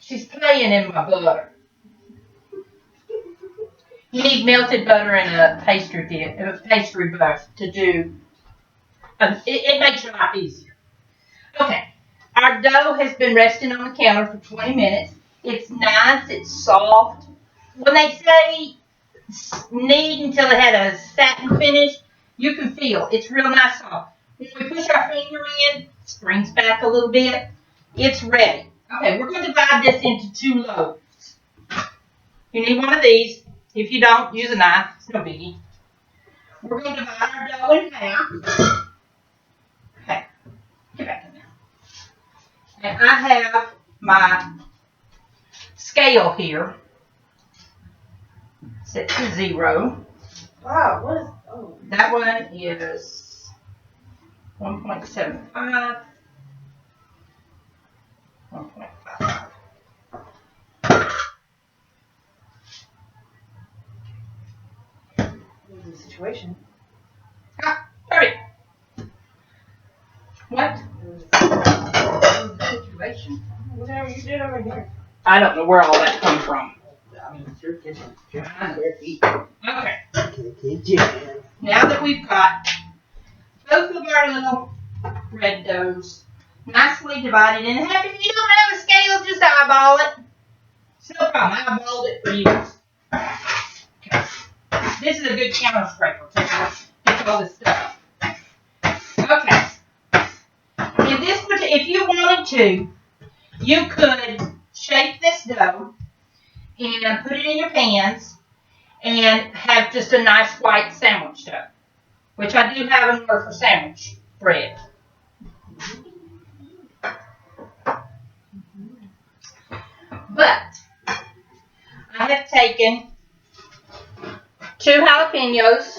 She's playing in my butter. You need melted butter and a pastry buff to do. It makes your life easier. Okay, our dough has been resting on the counter for 20 minutes. It's nice. It's soft. When they say knead until it had a satin finish, you can feel it's real nice soft. When we push our finger in, it springs back a little bit. It's ready. Okay, we're going to divide this into 2 loaves. You need one of these. If you don't, use a knife. It's no biggie. We're going to divide our dough in half. Okay, get back in there. And I have my scale here. Set to 0. Wow, what is, oh. That one is 1.75. 1.55. What is the situation? Ah, 30. What? Situation. Whatever you did over here. I don't know where all that comes from. I mean, it's your kitchen. Your square feet. Okay. Kitchen. Now that we've got both of our little red doughs nicely divided in half, if you don't have a scale, just eyeball it. It's no problem. I eyeballed it for you. Okay. This is a good counter scraper too. Gets all this stuff. Okay. If you wanted to, you could shape this dough and put it in your pans and have just a nice white sandwich dough, which I do have in order for sandwich bread. But I have taken 2 jalapenos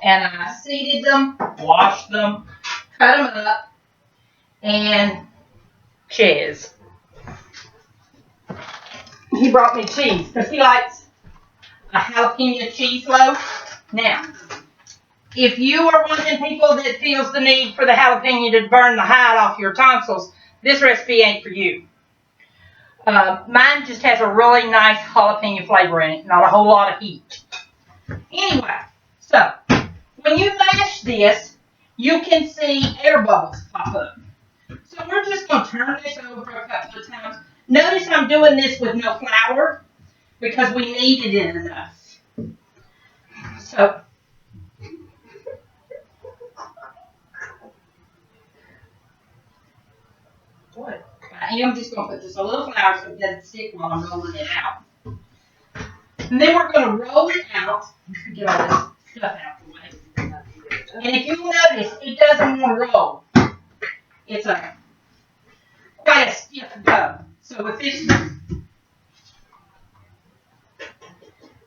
and I seeded them, washed them, cut them up, and cheese. He brought me cheese because he likes a jalapeno cheese loaf. Now, if you are one of the people that feels the need for the jalapeno to burn the hide off your tonsils, this recipe ain't for you. Mine just has a really nice jalapeno flavor in it, not a whole lot of heat. Anyway, so when you mash this, you can see air bubbles pop up. So we're just going to turn this over a couple of times. Notice I'm doing this with no flour because we kneaded it enough. So What? I am just going to put just a little flour so it doesn't stick while I'm rolling it out. And then we're going to roll it out. Get all this stuff out of the way. And if you notice, it doesn't want to roll. It's quite a stiff dough. So if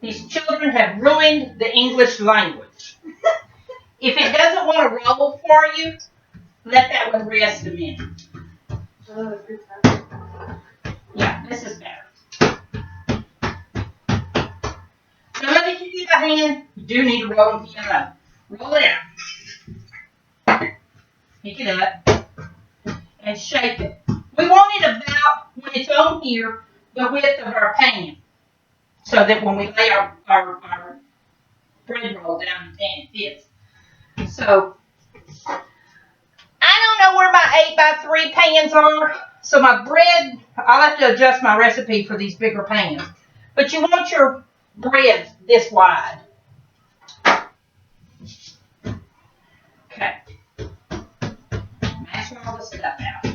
these children have ruined the English language. If it doesn't want to roll for you, let that one rest a minute. Yeah, this is better. Some of it you do by hand, you do need to roll it up. Roll it out. Pick it up and shape it. We want it about, when it's on here, the width of our pan. So that when we lay our bread roll down in the pan, it fits. So, I don't know where my 8x3 pans are. So my bread, I'll have to adjust my recipe for these bigger pans. But you want your bread this wide. Okay. Mash all the stuff out.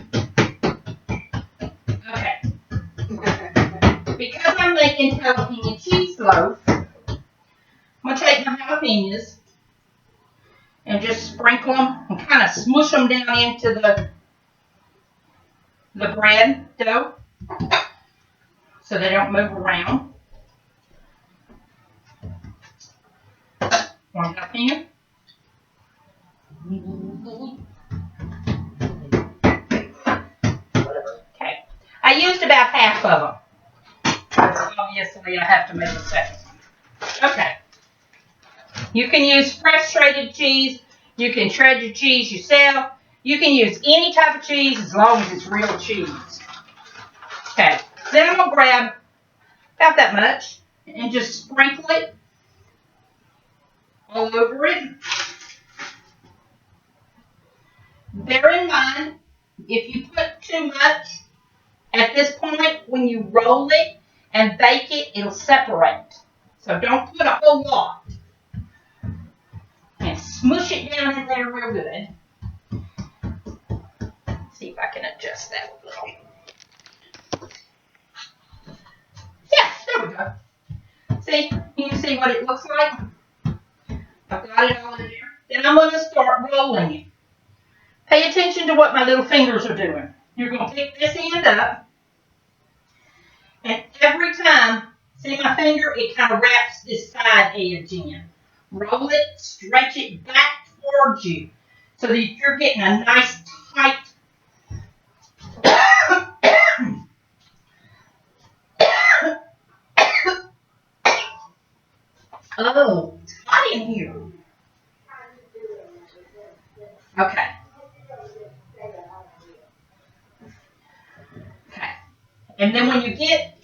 Okay. Because I'm making jalapeno cheese loaf, I'm going to take my jalapenos and just sprinkle them and kind of smush them down into the bread dough so they don't move around. One jalapeno. Okay. I used about half of them. Obviously, I have to make a second one. Okay. You can use fresh shredded cheese. You can shred your cheese yourself. You can use any type of cheese as long as it's real cheese. Okay. Then I'm going to grab about that much and just sprinkle it all over it. Bear in mind, if you put too much at this point, when you roll it and bake it, it'll separate. So don't put a whole lot. And smush it down in there real good. See if I can adjust that a little. Yeah, there we go. See, you can see what it looks like. I've got it all in there. Then I'm going to start rolling it. Pay attention to what my little fingers are doing. You're going to pick this end up. And every time, see my finger, it kind of wraps this side edge in. Roll it, stretch it back towards you so that you're getting a nice tight oh, it's hot in here. Okay. Okay. And then when you get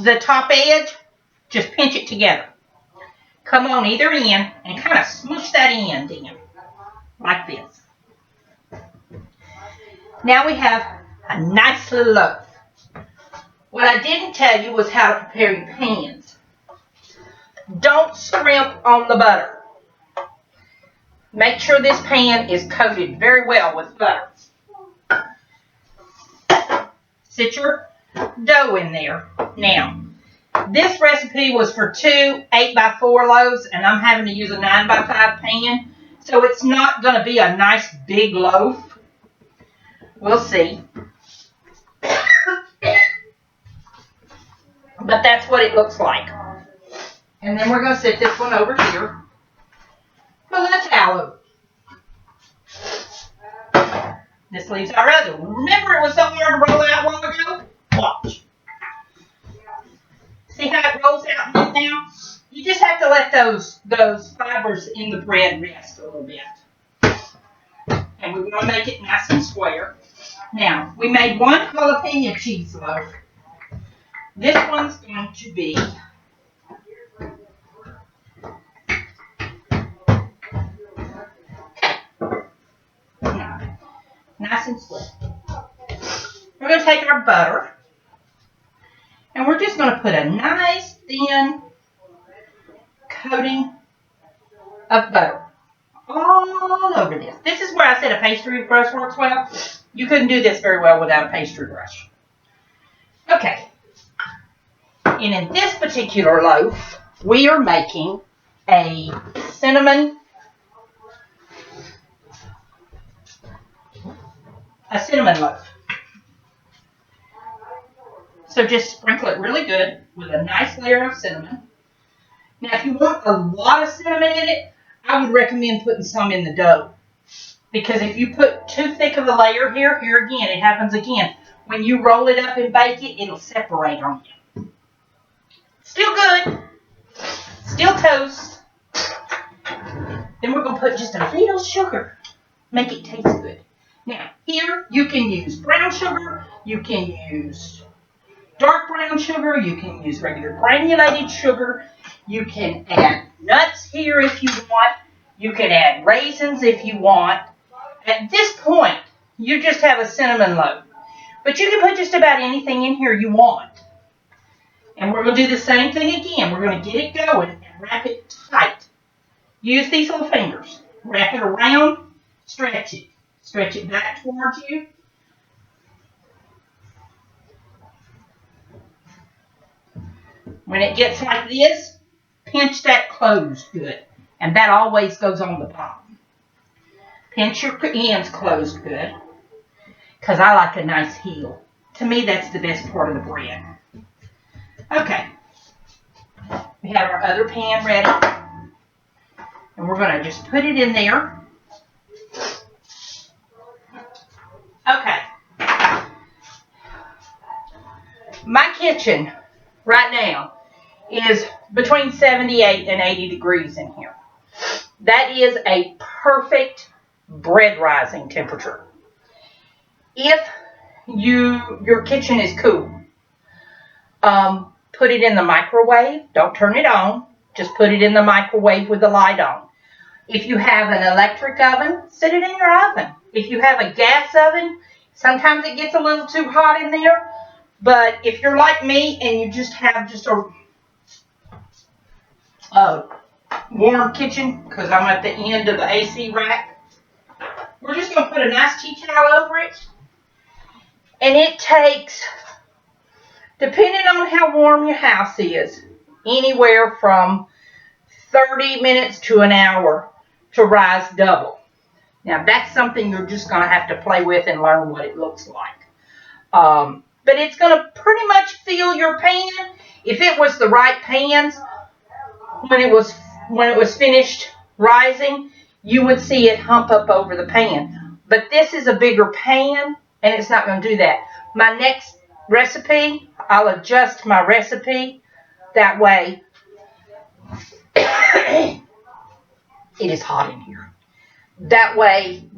the top edge, just pinch it together. Come on either end and kind of smoosh that end in, like this. Now we have a nice little loaf. What I didn't tell you was how to prepare your pans. Don't scrimp on the butter. Make sure this pan is coated very well with butter. Sit your dough in there. Now, this recipe was for 2 8x4 loaves, and I'm having to use a 9x5 pan, so it's not going to be a nice big loaf. We'll see. But that's what it looks like. And then we're going to set this one over here. Well, that's aloe. This leaves our other one. Remember it was so hard to roll out a while ago? Watch. See how it rolls out now? You just have to let those fibers in the bread rest a little bit. And we want to make it nice and square. Now, we made one jalapeno cheese loaf. This one's going to be nice and square. We're going to take our butter and we're just going to put a nice thin coating of butter all over this. This is where I said a pastry brush works well. You couldn't do this very well without a pastry brush. Okay. And in this particular loaf, we are making a cinnamon loaf. So just sprinkle it really good with a nice layer of cinnamon. Now, if you want a lot of cinnamon in it, I would recommend putting some in the dough. Because if you put too thick of a layer here again, it happens again. When you roll it up and bake it, it'll separate on you. Still good. Still toast. Then we're going to put just a little sugar. Make it taste good. Now, here you can use brown sugar. You can use dark brown sugar. You can use regular granulated sugar. You can add nuts here if you want. You can add raisins if you want. At this point, you just have a cinnamon loaf. But you can put just about anything in here you want. And we're going to do the same thing again. We're going to get it going and wrap it tight. Use these little fingers. Wrap it around. Stretch it. Stretch it back towards you. When it gets like this, pinch that closed good. And that always goes on the bottom. Pinch your ends closed good. Because I like a nice heel. To me, that's the best part of the bread. Okay. We have our other pan ready. And we're going to just put it in there. Okay. My kitchen right now is between 78 and 80 degrees in here. That is a perfect bread rising temperature. If your kitchen is cool, Put it in the microwave. Don't turn it on. Just put it in the microwave with the light on. If you have an electric oven, sit it in your oven. If you have a gas oven, sometimes it gets a little too hot in there. But if you're like me and you just have just a warm kitchen, because I'm at the end of the AC rack, we're just going to put a nice tea towel over it. And it takes, depending on how warm your house is, anywhere from 30 minutes to an hour to rise double. Now, that's something you're just going to have to play with and learn what it looks like. But it's going to pretty much fill your pan. If it was the right pans, when it was finished rising, you would see it hump up over the pan. But this is a bigger pan, and it's not going to do that. My next recipe, I'll adjust my recipe. That way, it is hot in here. That way,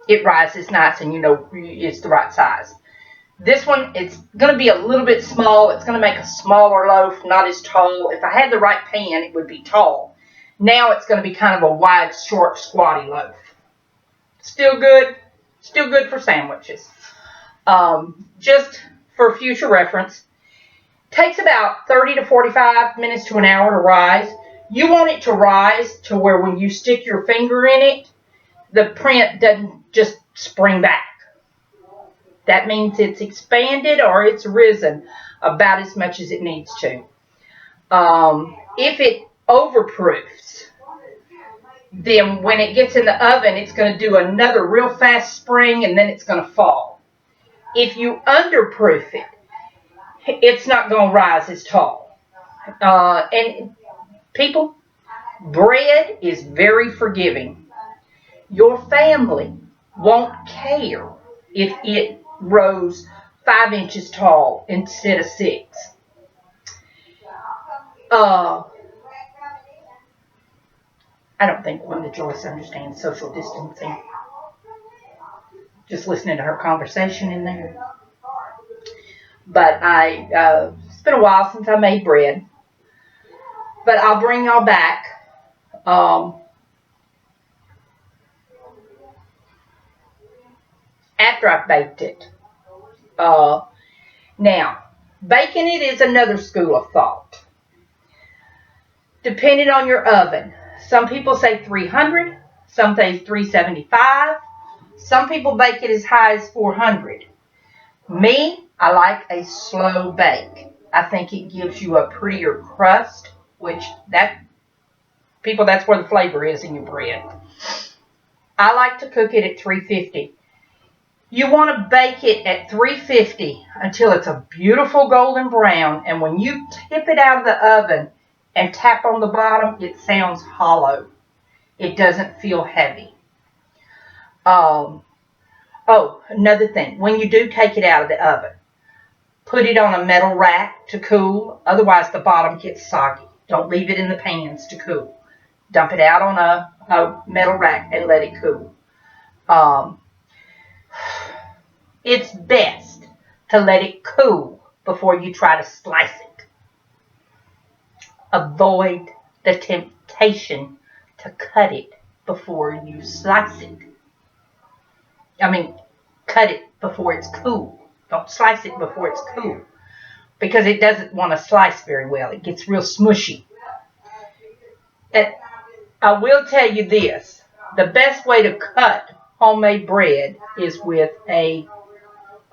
it rises nice and you know it's the right size. This one, it's going to be a little bit small. It's going to make a smaller loaf, not as tall. If I had the right pan, it would be tall. Now it's going to be kind of a wide, short, squatty loaf. Still good for sandwiches. Just for future reference, takes about 30 to 45 minutes to an hour to rise. You want it to rise to where when you stick your finger in it, the print doesn't just spring back. That means it's expanded or it's risen about as much as it needs to. If it overproofs, then when it gets in the oven, it's going to do another real fast spring and then it's going to fall. If you underproof it, it's not going to rise as tall. And people, bread is very forgiving. Your family won't care if it rose 5 inches tall instead of 6. I don't think Wanda Joyce understands social distancing. Just listening to her conversation in there. But it's been a while since I made bread. But I'll bring y'all back. After I've baked it. Now, baking it is another school of thought. Depending on your oven. Some people say 300. Some say 375. Some people bake it as high as 400. Me, I like a slow bake. I think it gives you a prettier crust, which that's where the flavor is in your bread. I like to cook it at 350. You want to bake it at 350 until it's a beautiful golden brown, and when you tip it out of the oven and tap on the bottom, it sounds hollow. It doesn't feel heavy. Another thing. When you do take it out of the oven, put it on a metal rack to cool. Otherwise, the bottom gets soggy. Don't leave it in the pans to cool. Dump it out on a metal rack and let it cool. It's best to let it cool before you try to slice it. Avoid the temptation to cut it before you slice it. Cut it before it's cool. Don't slice it before it's cool. Because it doesn't want to slice very well. It gets real smushy. And I will tell you this. The best way to cut homemade bread is with a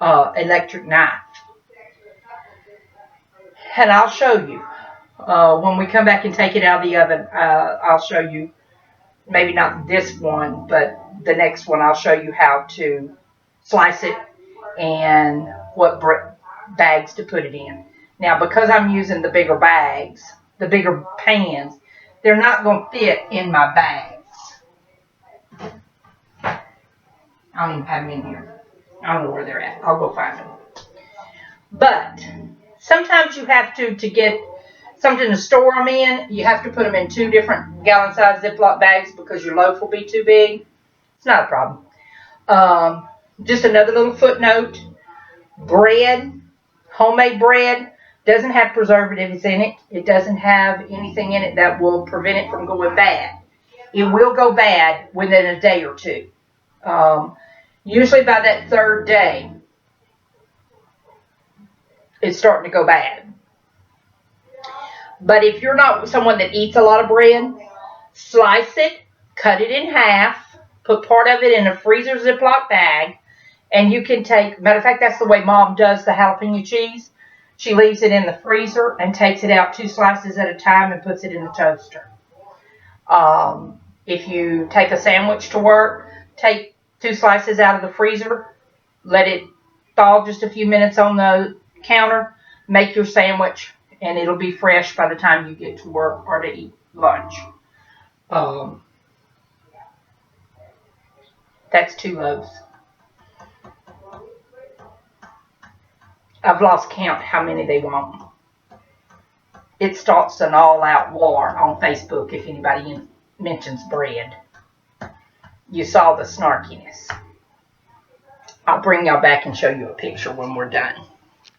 electric knife. And I'll show you. When we come back and take it out of the oven, I'll show you, maybe not this one, but the next one, I'll show you how to slice it and what bags to put it in. Now, because I'm using the bigger bags, the bigger pans, they're not going to fit in my bags. I don't even have them in here. I don't know where they're at. I'll go find them. But sometimes you have to get something to store them in. You have to put them in 2 different gallon-sized Ziploc bags because your loaf will be too big. It's not a problem. Just another little footnote. Bread, homemade bread, doesn't have preservatives in it. It doesn't have anything in it that will prevent it from going bad. It will go bad within a day or two. Usually by that third day, it's starting to go bad. But if you're not someone that eats a lot of bread, slice it, cut it in half, put part of it in a freezer Ziploc bag, and you can take, matter of fact, that's the way Mom does the jalapeno cheese. She leaves it in the freezer and takes it out 2 slices at a time and puts it in the toaster. If you take a sandwich to work, take 2 slices out of the freezer, let it thaw just a few minutes on the counter, make your sandwich, and it'll be fresh by the time you get to work or to eat lunch. That's 2 loaves. I've lost count how many they want. It starts an all-out war on Facebook if anybody mentions bread. You saw the snarkiness. I'll bring y'all back and show you a picture when we're done.